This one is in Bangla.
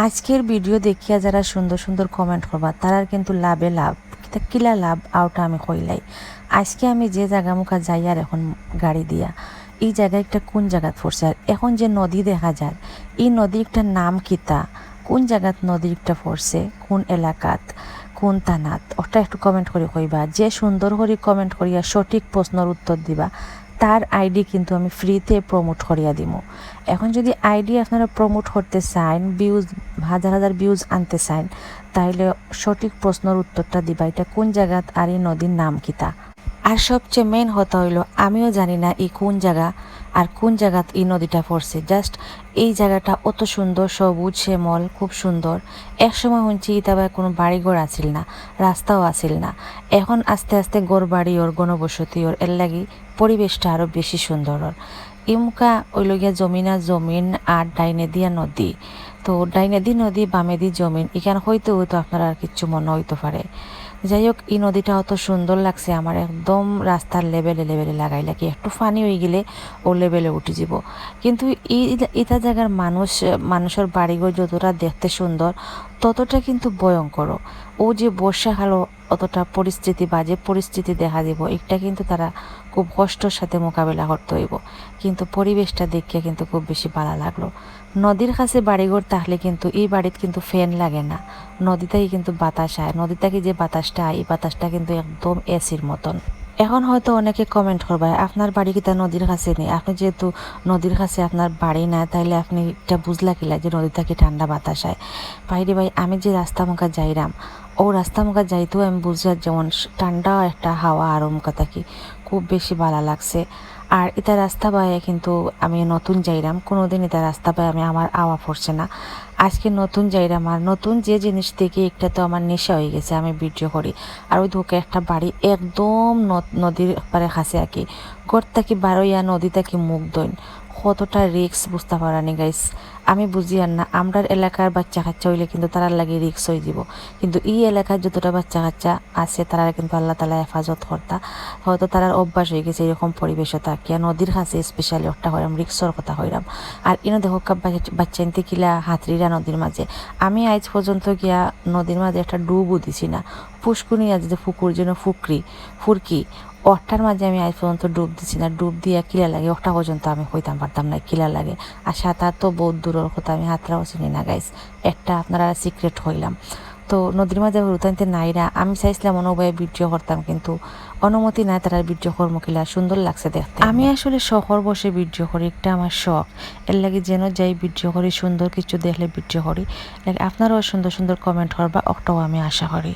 আজকের ভিডিও দেখিয়া যারা সুন্দর সুন্দর কমেন্ট করবা তারার কিন্তু লাভে লাভ কিলা লাভ আউটা আমি কইলাই। আজকে আমি যে জায়গা মুখা যাই আর এখন গাড়ি দিয়া এই জায়গায় একটা কোন জায়গাত পড়ছে আর এখন যে নদী দেখা যায় এই নদী একটা নাম কিতা, কোন জায়গাত নদী একটা পড়ছে, কোন এলাকাত, কোন তানাত, ওটা একটু কমেন্ট করে কইবা। যে সুন্দর করে কমেন্ট করিয়া সঠিক প্রশ্নের উত্তর দিবা তার আইডি কিন্তু আমি ফ্রিতে প্রমোট করিয়া দিব। এখন যদি আইডি আপনারা প্রমোট করতে চান, ভিউজ হাজার হাজার ভিউজ আনতে চান, তাইলে সঠিক প্রশ্নের উত্তরটা দিবা এটা কোন জায়গাত আর এই নদীর নাম কিতা। আর সবচেয়ে মেন হতা হইল আমিও জানি না এই কোন জায়গা আর কোন জায়গাত এই নদীটা পড়ছে। জাস্ট এই জায়গাটা অত সুন্দর, সবুজ শ্যামল, খুব সুন্দর। একসময় শুনছি ইতাবায় কোনো বাড়িঘর আসিল না, রাস্তাও আসিল না। এখন আস্তে আস্তে ঘর বাড়ি ওর গণবসতি ওর এর লাগি পরিবেশটা আরও বেশি সুন্দর ওর। ইমুকা ওইল গিয়া জমিনা জমিন আর ডাইনে দিয়া নদী। তো ডাইনে দি নদী বামে দি জমিন, এখানে হয়তো আপনারা আর কিচ্ছু মনে হইতে পারে। যাই হোক এই নদীটা অত সুন্দর লাগছে আমার, একদম রাস্তার লেভেলে লেভেলে লাগাই লাগে, একটু ফানি হয়ে গেলে ও লেভেলে উঠে যাব। কিন্তু এটা জায়গার মানুষের বাড়িঘর যতটা দেখতে সুন্দর ততটা কিন্তু ভয়ঙ্কর। ও যে বর্ষাকালও অতটা পরিস্থিতি বাজে পরিস্থিতি দেখা দিব, এটা কিন্তু তারা খুব কষ্টর সাথে মোকাবেলা করতে হইব। কিন্তু পরিবেশটা দেখিয়ে কিন্তু খুব বেশি ভালো লাগলো। নদীর কাছে বাড়িঘর থাকলে কিন্তু এই বাড়িতে কিন্তু ফ্যান লাগে না, নদীতেই কিন্তু বাতাস আয়, নদী থেকে যে বাতাসটা আয় এই বাতাসটা কিন্তু একদম এসির মতন। এখন হয়তো অনেকে কমেন্ট করবে আপনার বাড়ি কি তা নদীর কাছে নেই, আপনি যেহেতু নদীর কাছে আপনার বাড়ি না তাইলে আপনি এটা বুঝলা কিলা যে নদী থেকে ঠান্ডা বাতাস আয়। বাইরে ভাই আমি যে রাস্তা মুখা যাইরাম ও রাস্তা মুখা যাইতেও আমি বুঝলাম যেমন ঠান্ডা একটা হাওয়া আর মুখা থাকি, খুব বেশি ভালো লাগছে। আর এটা রাস্তা পায়ে কিন্তু আমি নতুন যাইরাম, কোনোদিন এটা রাস্তা পায়ে আমি আমার আওয়া পড়ছে না। আজকে নতুন যাইরাম আর নতুন যে জিনিস দেখি একটা তো আমার নেশা হয়ে গেছে, আমি ভিডিও করি। আর ওই ধোকে একটা বাড়ি একদম নদীর পারে কাছে আর কি, ঘর থাকি বারোইয়া নদী থাকি মুখ দইন, কতটা রিক্স বুঝতে পারানি গাইস। আমি বুঝি আর না আমরার এলাকার বাচ্চা কাচ্চা হইলে কিন্তু তারার লাগে রিক্স হয়ে যাব, কিন্তু এই এলাকার যতটা বাচ্চা কাচ্চা আছে তারা কিন্তু আল্লাহ তালা হেফাজত কর্তা, হয়তো তারার অভ্যাস হয়ে গেছে এরকম পরিবেশও থাকিয়া নদীর কাছে স্পেশালি ওটা হইরাম রিক্সর কথা হইরাম। আর ইনো দেখো বাচ্চা এনতে কিলা হাতরিরা নদীর মাঝে, আমি আজ পর্যন্ত গিয়া নদীর মাঝে একটা ডুবও দিছি না। পুষ্কুনি আছে যে পুকুর যেন ফুরকি ওটার মাঝে আমি আজ পর্যন্ত ডুব দিছি না। ডুব দিয়া কিলা লাগে ওটা পর্যন্ত আমি হইতাম পারতাম না কিলা লাগে। আর সাঁতার তো বহুত দূরের কথা, আমি হাতরাও চিনি না গাইস, একটা আপনারা সিক্রেট হইলাম। তো নদীর মাঝে রুতাইতে নাইরা আমি চাইছিলাম অনুভবে ভিডিও করতাম, কিন্তু অনুমতি নাই তারা ভিডিও কর্মকিলা সুন্দর লাগছে দেখতে। আমি আসলে শহর বসে ভিডিও করি, একটা আমার শখ, এর লাগে যেন যাই ভিডিও করি, সুন্দর কিছু দেখলে ভিডিও করি। আপনারাও সুন্দর সুন্দর কমেন্ট করবা ওটাও আমি আশা করি।